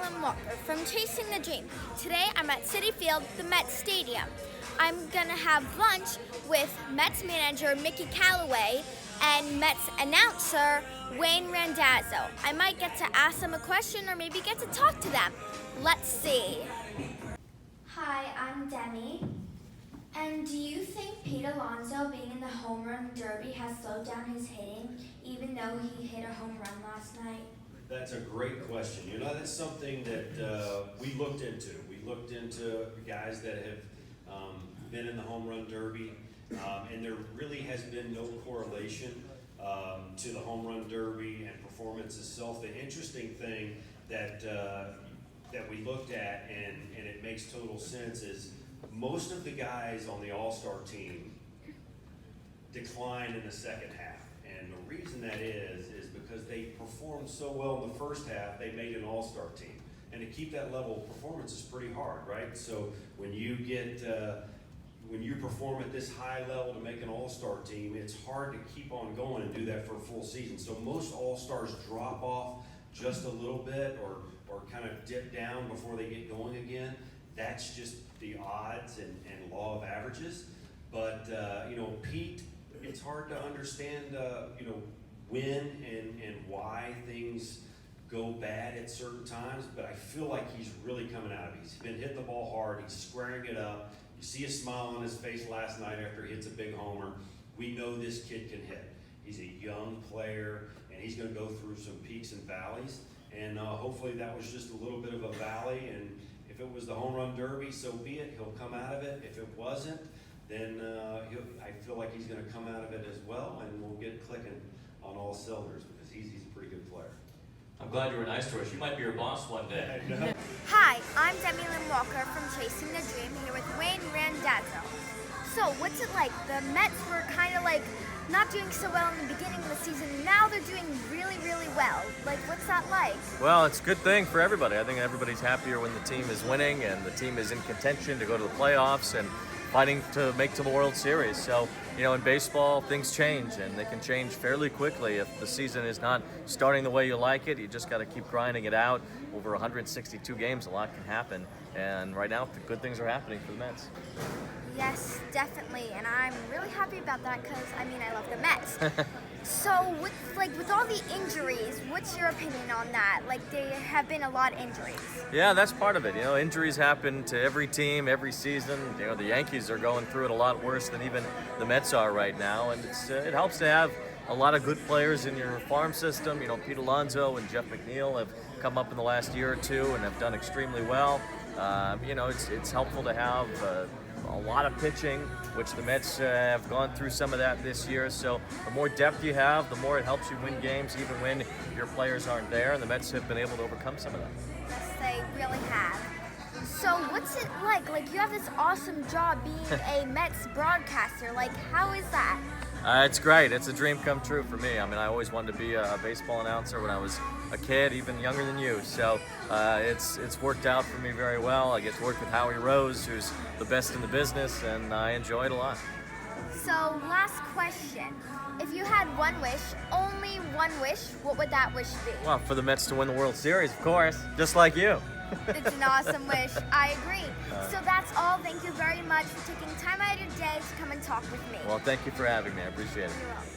Lynn Walker from Chasing the Dream. Today I'm at Citi Field, the Mets Stadium. I'm gonna have lunch with Mets manager Mickey Calloway and Mets announcer Wayne Randazzo. I might get to ask them a question or maybe get to talk to them. Let's see. Hi, I'm Demi. And do you think Pete Alonso being in the home run derby has slowed down his hitting, even though he hit a home run last night? That's a great question. You know, that's something that we looked into. We looked into guys that have been in the home run derby, and there really has been no correlation to the home run derby and performance itself. The interesting thing that we looked at, and it makes total sense, is most of the guys on the All-Star team decline in the second half. And the reason that is because they performed so well in the first half, they made an All-Star team. And to keep that level of performance is pretty hard, right? So when you perform at this high level to make an All-Star team, it's hard to keep on going and do that for a full season. So most All-Stars drop off just a little bit or kind of dip down before they get going again. That's just the odds and law of averages. But, Pete, it's hard to understand, when and why things go bad at certain times, but I feel like he's really coming out of it. He's been hitting the ball hard, he's squaring it up. You see a smile on his face last night after he hits a big homer. We know this kid can hit. He's a young player, and he's gonna go through some peaks and valleys, and hopefully that was just a little bit of a valley, and if it was the home run derby, so be it, he'll come out of it. If it wasn't, then I feel like he's gonna come out of it as well, and we'll get clicking on all cylinders because he's a pretty good player. I'm glad you were nice to us. You might be your boss one day. Hi, I'm Demi Lynn Walker from Chasing the Dream here with Wayne Randazzo. So what's it like? The Mets were kind of like not doing so well in the beginning of the season. Now they're doing really, really well. Like, what's that like? Well, it's a good thing for everybody. I think everybody's happier when the team is winning and the team is in contention to go to the playoffs and fighting to make to the World Series. So, in baseball, things change, and they can change fairly quickly. If the season is not starting the way you like it, you just got to keep grinding it out. Over 162 games, a lot can happen. And right now, the good things are happening for the Mets. Yes, definitely, and I'm really happy about that because, I love the Mets. So, with all the injuries, what's your opinion on that? Like, there have been a lot of injuries. Yeah, that's part of it. Injuries happen to every team, every season. The Yankees are going through it a lot worse than even the Mets are right now, and it helps to have a lot of good players in your farm system. Pete Alonso and Jeff McNeil have come up in the last year or two and have done extremely well. It's helpful to have a lot of pitching, which the Mets have gone through some of that this year. So the more depth you have, the more it helps you win games, even when your players aren't there. And the Mets have been able to overcome some of that. Yes, they really have. So what's it like? Like, you have this awesome job being a Mets broadcaster. Like, how is that? It's great. It's a dream come true for me. I always wanted to be a baseball announcer when I was a kid, even younger than you. So it's worked out for me very well. I get to work with Howie Rose, who's the best in the business, and I enjoy it a lot. So, last question. If you had one wish, only one wish, what would that wish be? Well, for the Mets to win the World Series, of course, just like you. It's an awesome wish. I agree. So that's all. Thank you very much for taking time out of your day to come and talk with me. Well, thank you for having me. I appreciate it. You're welcome.